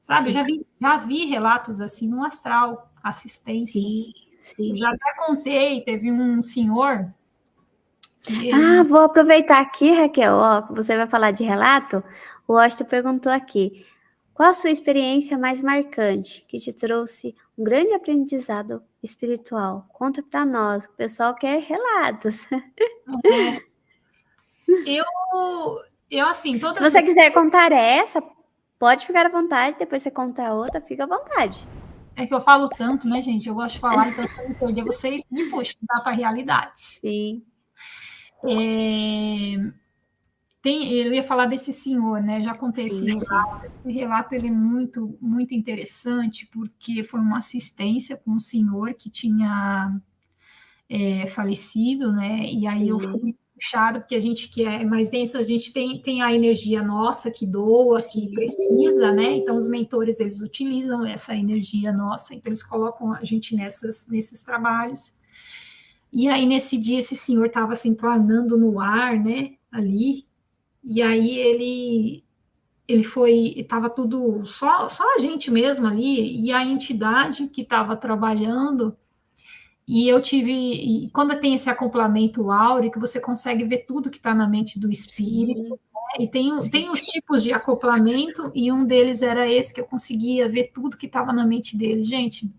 sabe? Eu já vi relatos assim no astral, assistência. Sim, sim. Eu já até contei, teve um senhor... vou aproveitar aqui, Raquel, você vai falar de relato? O Washington perguntou aqui, qual a sua experiência mais marcante, que te trouxe um grande aprendizado espiritual? Conta para nós, o pessoal quer relatos. Eu assim, Se você quiser contar essa, pode ficar à vontade, depois você conta outra, fica à vontade. É que eu falo tanto, né, gente? Eu gosto de falar, então se eu me perder, vocês me puxem, dá para a realidade. Sim. Eu ia falar desse senhor, né? Já contei esse relato. Sim. Esse relato ele é muito, muito interessante, porque foi uma assistência com um senhor que tinha falecido, né? E aí eu fui puxada, porque a gente que é mais densa, a gente tem a energia nossa que doa, que precisa, né? Então os mentores eles utilizam essa energia nossa, então eles colocam a gente nesses trabalhos. E aí nesse dia esse senhor estava assim planando no ar, né? Ali. E aí estava tudo só a gente mesmo ali e a entidade que estava trabalhando. E quando tem esse acoplamento áurico, você consegue ver tudo que está na mente do espírito, né? E tem os tipos de acoplamento, e um deles era esse, que eu conseguia ver tudo que estava na mente dele. Gente,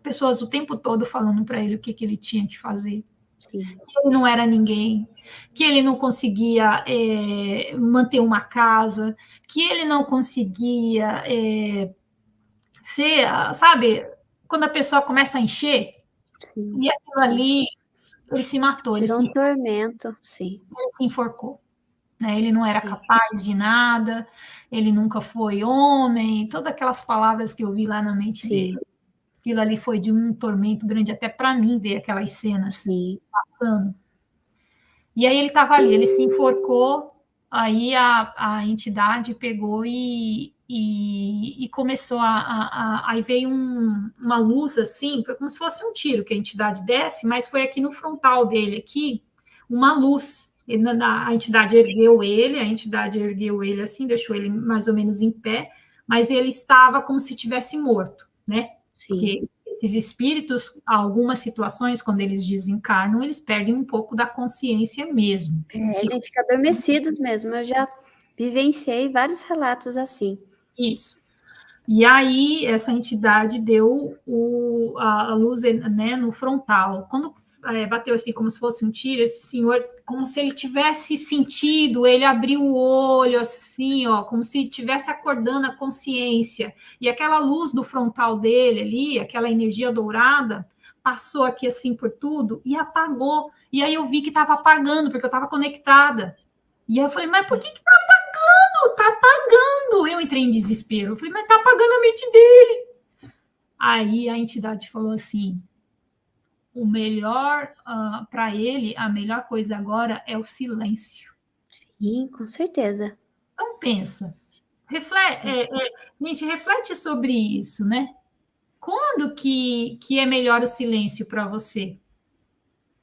pessoas o tempo todo falando para ele o que ele tinha que fazer. Sim. Que ele não era ninguém, que ele não conseguia manter uma casa, que ele não conseguia ser, sabe, quando a pessoa começa a encher, e aquilo ali, ele se matou. Gerou um tormento, sim. Ele se enforcou. Né? Ele não era capaz de nada, ele nunca foi homem, todas aquelas palavras que eu vi lá na mente dele. Aquilo ali foi de um tormento grande, até para mim ver aquelas cenas passando. E aí ele estava ali, ele se enforcou, aí a entidade pegou e começou aí veio uma luz assim, foi como se fosse um tiro que a entidade desce, mas foi aqui no frontal dele, aqui, uma luz. A entidade ergueu ele assim, deixou ele mais ou menos em pé, mas ele estava como se tivesse morto, né? Porque esses espíritos, algumas situações, quando eles desencarnam, eles perdem um pouco da consciência mesmo. Ficam adormecidos mesmo. Eu já vivenciei vários relatos assim. Isso. E aí, essa entidade deu a luz, né, no frontal. Quando bateu assim, como se fosse um tiro, esse senhor, como se ele tivesse sentido, ele abriu o olho assim, ó, como se estivesse acordando a consciência. E aquela luz do frontal dele ali, aquela energia dourada, passou aqui assim por tudo e apagou. E aí eu vi que estava apagando, porque eu estava conectada. E aí eu falei, mas por que está apagando? Está apagando! Eu entrei em desespero. Eu falei, mas está apagando a mente dele. Aí a entidade falou assim, o melhor para ele, a melhor coisa agora é o silêncio. Sim, com certeza. Então pensa, gente, reflete sobre isso, né? Quando que é melhor o silêncio para você?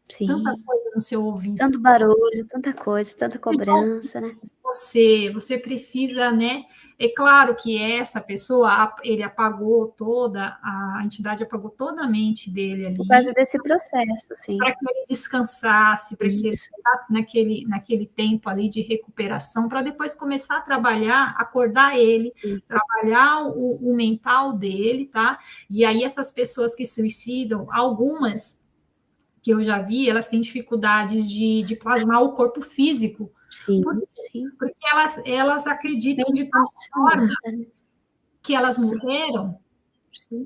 Sim. Tanta coisa no seu ouvido. Tanto barulho, tanta coisa, tanta cobrança, né? Você precisa, né? É claro que essa pessoa, ele apagou toda, a entidade apagou toda a mente dele ali. Por causa desse processo, sim. Para que ele descansasse, para que ele ficasse naquele tempo ali de recuperação, para depois começar a trabalhar, acordar ele, trabalhar o mental dele, tá? E aí essas pessoas que suicidam, algumas que eu já vi, elas têm dificuldades de plasmar o corpo físico. Sim. Porque elas acreditam de tal forma que elas morreram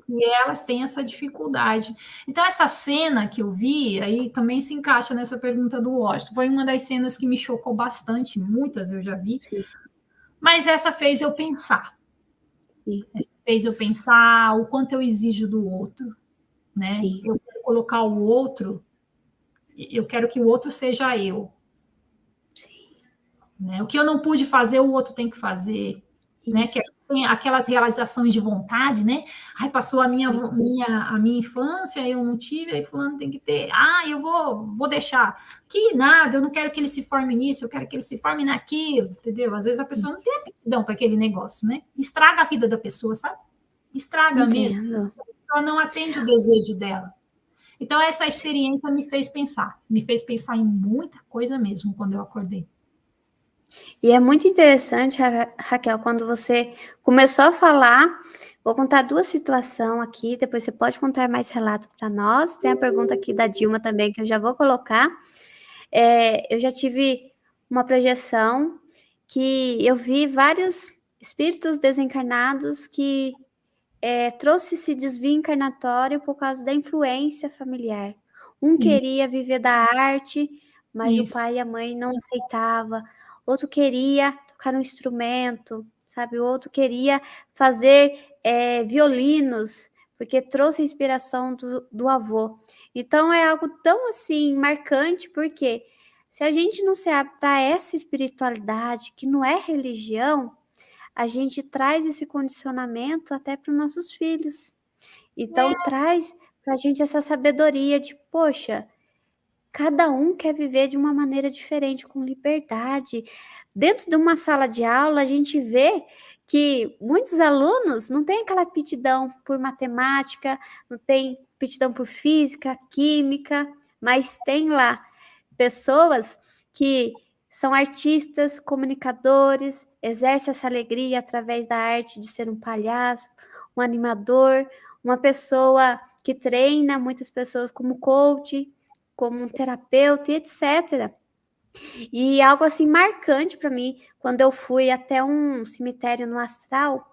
e elas têm essa dificuldade. Então, essa cena que eu vi, aí também se encaixa nessa pergunta do Washington. Foi uma das cenas que me chocou bastante, muitas eu já vi, mas essa fez eu pensar. Essa fez eu pensar o quanto eu exijo do outro, né? Eu quero colocar o outro, eu quero que o outro seja eu. Né? O que eu não pude fazer, o outro tem que fazer. Né? Que é tem aquelas realizações de vontade, né? Ai, passou a minha infância, eu não tive, aí fulano tem que ter. Ah, eu vou deixar. Que nada, eu não quero que ele se forme nisso, eu quero que ele se forme naquilo, entendeu? Às vezes a pessoa não tem aptidão para aquele negócio, né? Estraga a vida da pessoa, sabe? Estraga mesmo. Entendo. A pessoa não atende o desejo dela. Então, essa experiência me fez pensar em muita coisa mesmo quando eu acordei. E é muito interessante, Raquel, quando você começou a falar, vou contar 2 situações aqui, depois você pode contar mais relato para nós. Tem a pergunta aqui da Dilma também, que eu já vou colocar. Eu já tive uma projeção que eu vi vários espíritos desencarnados que trouxe esse desvio encarnatório por causa da influência familiar. Um queria viver da arte, mas o pai e a mãe não aceitavam. Outro queria tocar um instrumento, sabe? O outro queria fazer violinos, porque trouxe a inspiração do avô. Então, é algo tão, assim, marcante, porque se a gente não se abre para essa espiritualidade, que não é religião, a gente traz esse condicionamento até para os nossos filhos. Então, traz para a gente essa sabedoria de, poxa, cada um quer viver de uma maneira diferente, com liberdade. Dentro de uma sala de aula, a gente vê que muitos alunos não têm aquela aptidão por matemática, não tem aptidão por física, química, mas tem lá pessoas que são artistas, comunicadores, exercem essa alegria através da arte de ser um palhaço, um animador, uma pessoa que treina muitas pessoas como coach, como um terapeuta, etc. E algo assim marcante para mim, quando eu fui até um cemitério no astral,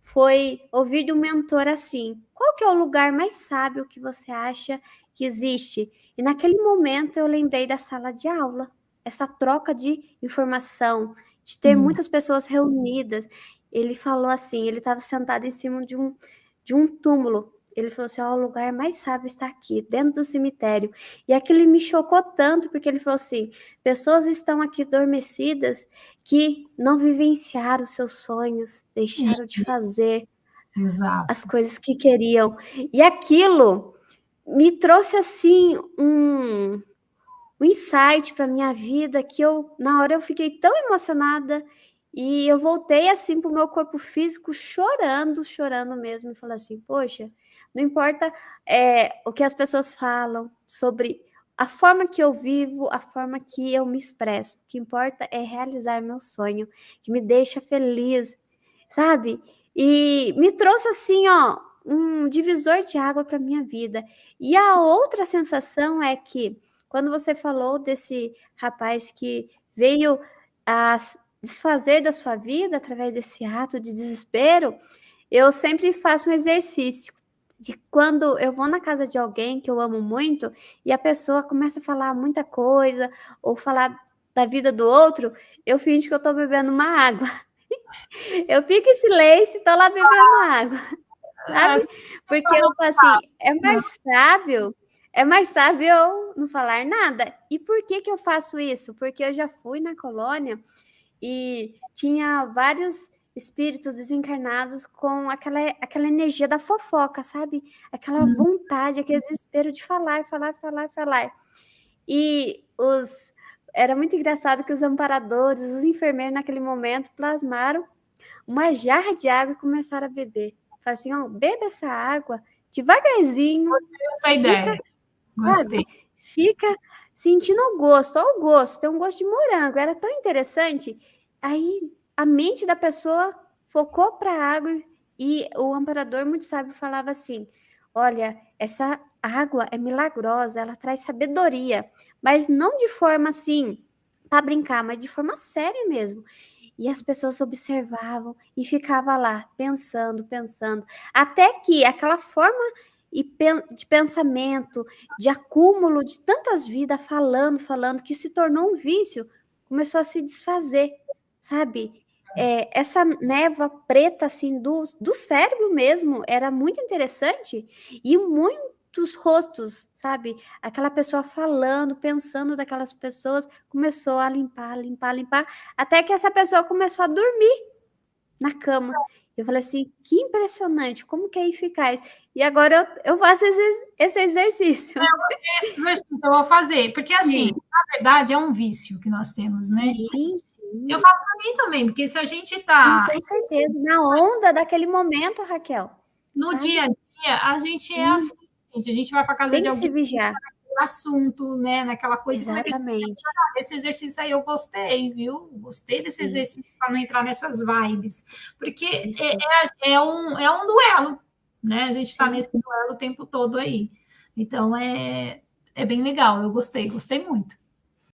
foi ouvir de um mentor assim: qual que é o lugar mais sábio que você acha que existe? E naquele momento eu lembrei da sala de aula, essa troca de informação, de ter muitas pessoas reunidas. Ele falou assim, ele estava sentado em cima de um túmulo. Ele falou assim: o lugar mais sábio está aqui, dentro do cemitério. E aquilo me chocou tanto, porque ele falou assim: pessoas estão aqui adormecidas que não vivenciaram os seus sonhos, deixaram de fazer as coisas que queriam. E aquilo me trouxe, assim, um insight para minha vida, que na hora eu fiquei tão emocionada, e eu voltei, assim, para o meu corpo físico, chorando mesmo, e falei assim: poxa, não importa o que as pessoas falam sobre a forma que eu vivo, a forma que eu me expresso. O que importa é realizar meu sonho, que me deixa feliz, sabe? E me trouxe, assim, um divisor de água para minha vida. E a outra sensação é que, quando você falou desse rapaz que veio a desfazer da sua vida através desse ato de desespero, eu sempre faço um exercício de quando eu vou na casa de alguém que eu amo muito e a pessoa começa a falar muita coisa ou falar da vida do outro, eu finjo que eu tô bebendo uma água. Eu fico em silêncio e tô lá bebendo água, sabe? Porque eu falo assim, é mais sábio eu não falar nada. E por que eu faço isso? Porque eu já fui na colônia e tinha vários espíritos desencarnados com aquela energia da fofoca, sabe? Aquela vontade, aquele desespero de falar. E era muito engraçado que os amparadores, os enfermeiros naquele momento plasmaram uma jarra de água e começaram a beber. Falaram assim: beba essa água devagarzinho. Essa ideia. Gostei. Fica sentindo o gosto. Olha o gosto, tem um gosto de morango. Era tão interessante. Aí a mente da pessoa focou para a água e o amparador muito sábio falava assim: olha, essa água é milagrosa, ela traz sabedoria, mas não de forma assim para brincar, mas de forma séria mesmo. E as pessoas observavam e ficavam lá pensando, até que aquela forma de pensamento, de acúmulo de tantas vidas, falando, que se tornou um vício, começou a se desfazer, sabe? Essa névoa preta, assim, do cérebro mesmo, era muito interessante, e muitos rostos, sabe? Aquela pessoa falando, pensando daquelas pessoas, começou a limpar, até que essa pessoa começou a dormir na cama. Eu falei assim, que impressionante, como que é eficaz. E agora eu faço esse exercício. Esse exercício eu vou fazer, porque assim, Sim. na verdade, é um vício que nós temos, né? Sim, sim. Eu falo para mim também, porque se a gente Sim, está com certeza. Na onda daquele momento, Raquel. no Sabe? dia a dia, a gente é Sim. assim, gente, a gente vai para casa Tem de que se alguém, vigiar. assunto, né, naquela coisa, e como é que Exatamente. esse exercício aí eu gostei, viu? Gostei desse Sim. exercício para não entrar nessas vibes, porque Isso. é um duelo, né? A gente está Sim. nesse duelo o tempo todo aí. Então é bem legal, eu gostei muito.